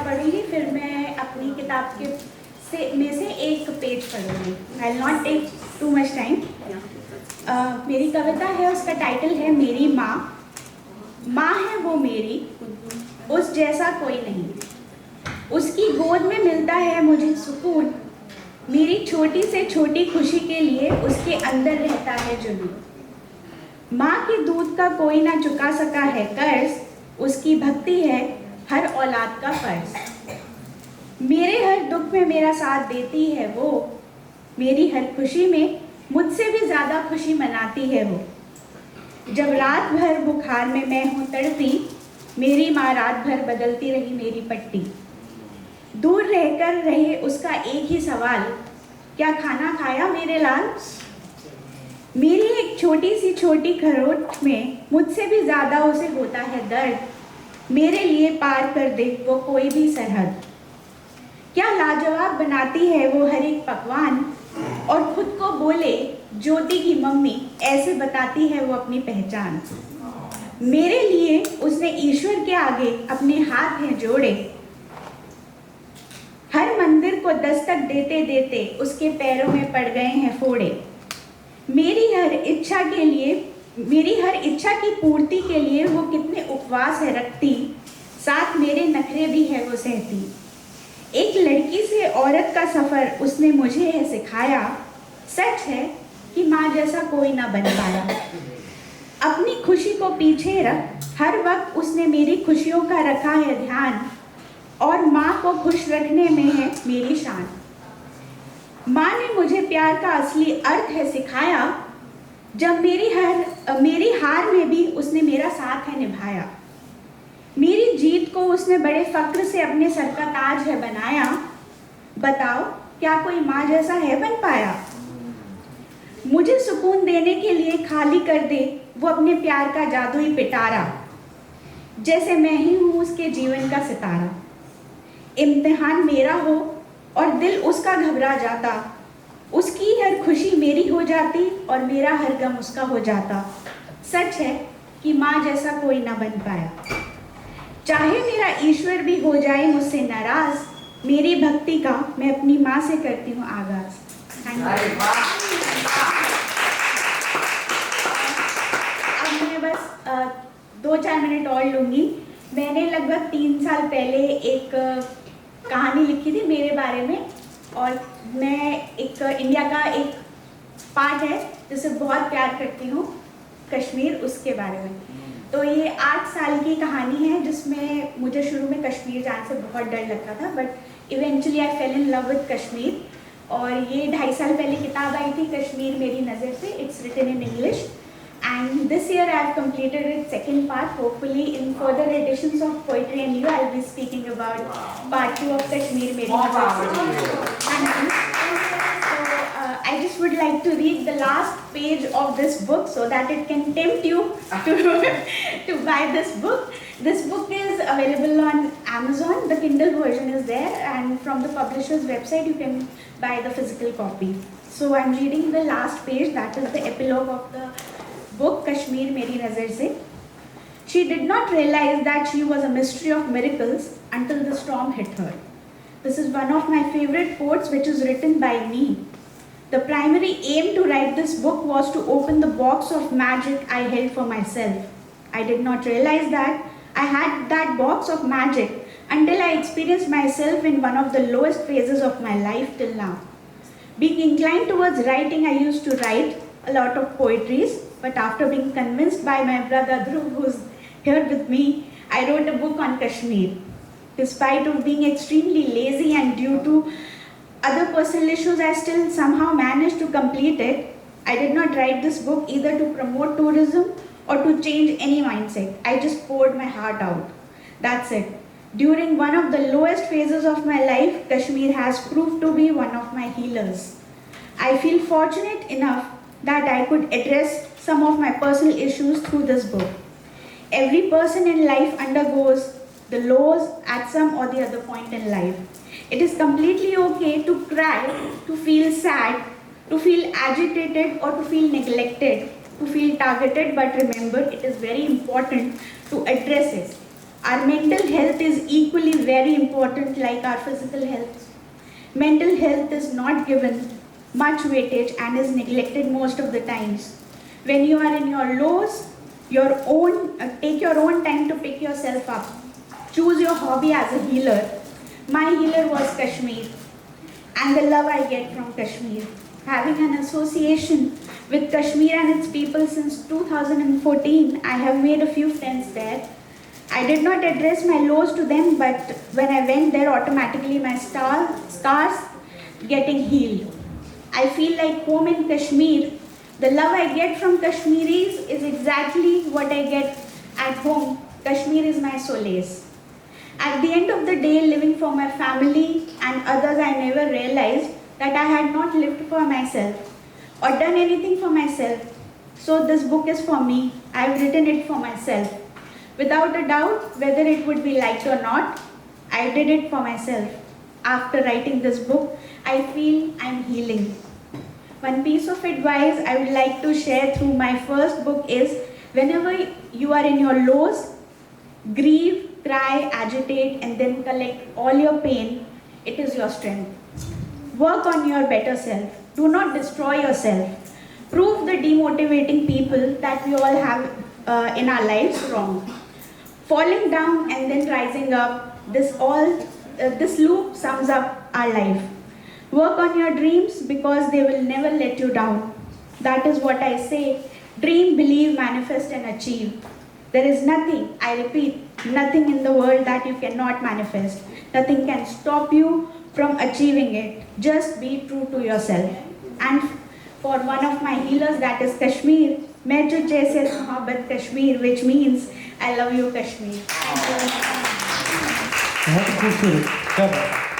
पढ़ूंगी, फिर मैं अपनी किताब में से एक पेज पढ़ूंगी। I will not take too much time. मेरी कविता है, उसका टाइटल है मेरी माँ। माँ है वो मेरी, उस जैसा कोई नहीं। उसकी गोद में मिलता है मुझे सुकून। मेरी छोटी से छोटी खुशी के लिए उसके अंदर रहता है जुनून। माँ के दूध का कोई ना चुका सका है कर्ज, उसकी भक्ति है हर औलाद का फर्ज। मेरे हर दुख में मेरा साथ देती है वो, मेरी हर खुशी में मुझसे भी ज़्यादा खुशी मनाती है वो। जब रात भर बुखार में मैं हूँ तड़पी, मेरी माँ रात भर बदलती रही मेरी पट्टी। दूर रहकर रहे उसका एक ही सवाल, क्या खाना खाया मेरे लाल। मेरी एक छोटी सी छोटी खरोट में मुझसे भी ज़्यादा उसे होता है दर्द। मेरे लिए पार कर दे वो कोई भी सरहद। क्या लाजवाब बनाती है वो हर एक पकवान, और खुद को बोले ज्योति की मम्मी, ऐसे बताती है वो अपनी पहचान। मेरे लिए उसने ईश्वर के आगे अपने हाथ हैं जोड़े। हर मंदिर को दस्तक देते देते उसके पैरों में पड़ गए हैं फोड़े। मेरी हर इच्छा की पूर्ति के लिए वो कितने उपवास है रखती, साथ मेरे नखरे भी है वो सहती। एक लड़की से औरत का सफ़र उसने मुझे है सिखाया। सच है कि माँ जैसा कोई ना बन पाया। अपनी खुशी को पीछे रख हर वक्त उसने मेरी खुशियों का रखा है ध्यान, और माँ को खुश रखने में है मेरी शान। माँ ने मुझे प्यार का असली अर्थ है सिखाया। जब मेरी हार में भी उसने मेरा साथ है निभाया। मेरी जीत को उसने बड़े फक्र से अपने सर का ताज है बनाया। बताओ क्या कोई माँ जैसा है बन पाया। मुझे सुकून देने के लिए खाली कर दे वो अपने प्यार का जादुई पिटारा, जैसे मैं ही हूँ उसके जीवन का सितारा। इम्तिहान मेरा हो और दिल उसका घबरा जाता, उसकी हर खुशी मेरी हो जाती और मेरा हर गम उसका हो जाता। सच है कि माँ जैसा कोई ना बन पाया। चाहे मेरा ईश्वर भी हो जाए मुझसे नाराज, मेरी भक्ति का मैं अपनी माँ से करती हूँ आगाज। Thank you. अब मैं बस 2-4 मिनट और लूँगी। मैंने लगभग 3 साल पहले एक कहानी लिखी थी मेरे बारे में, और मैं एक इंडिया का एक पार्ट है जिसे बहुत प्यार करती हूँ, कश्मीर, उसके बारे में। तो ये 8 साल की कहानी है जिसमें मुझे शुरू में कश्मीर जाने से बहुत डर लगता था, but eventually I fail in love with Kashmir. और ये 2.5 साल पहले किताब आई थी, कश्मीर मेरी नज़र से। It's written in English, and this year I have completed its second part. Hopefully in further editions of Poetry and You, I will be speaking about part 2 of Kashmir Meri Nazar. So I just would like to read the last page of this book so that it can tempt you to buy this book. This book is available on Amazon. The Kindle version is there, and from the publisher's website you can buy the physical copy. So I'm reading the last page, that is the epilogue of the book Kashmir Meri Nazar Se. She did not realize that she was a mystery of miracles until the storm hit her. This is one of my favorite quotes which is written by me. The primary aim to write this book was to open the box of magic I held for myself. I did not realize that I had that box of magic until I experienced myself in one of the lowest phases of my life till now. Being inclined towards writing, I used to write a lot of poetries, but after being convinced by my brother Dhruv, who's here with me, I wrote a book on Kashmir. Despite of being extremely lazy and due to other personal issues, I still somehow managed to complete it. I did not write this book either to promote tourism or to change any mindset. I just poured my heart out. That's it. During one of the lowest phases of my life, Kashmir has proved to be one of my healers. I feel fortunate enough that I could address some of my personal issues through this book. Every person in life undergoes the lows at some or the other point in life. It is completely okay to cry, to feel sad, to feel agitated, or to feel neglected, to feel targeted, but remember, it is very important to address it. Our mental health is equally very important like our physical health. Mental health is not given much weightage and is neglected most of the times. When you are in your lows, take your own time to pick yourself up. Choose your hobby as a healer. My healer was Kashmir and the love I get from Kashmir. Having an association with Kashmir and its people since 2014, I have made a few friends there. I did not address my lows to them, but when I went there, automatically my scars getting healed. I feel like home in Kashmir. The love I get from Kashmiris is exactly what I get at home. Kashmir is my solace. At the end of the day, living for my family and others, I never realized that I had not lived for myself or done anything for myself. So this book is for me. I have written it for myself. Without a doubt, whether it would be liked or not, I did it for myself. After writing this book, I feel I'm healing. One piece of advice I would like to share through my first book is, whenever you are in your lows, grieve, cry, agitate, and then collect all your pain. It is your strength. Work on your better self. Do not destroy yourself. Prove the demotivating people that we all have in our lives wrong. Falling down and then rising up, this loop sums up our life. Work on your dreams because they will never let you down. That is what I say. Dream, believe, manifest and achieve. There is nothing, I repeat, nothing in the world that you cannot manifest. Nothing can stop you from achieving it. Just be true to yourself. And for one of my healers, that is Kashmir, मैं तुझे से मोहब्बत Kashmir, which means I love you Kashmir. बहुत खूबसूरत, क्या बात।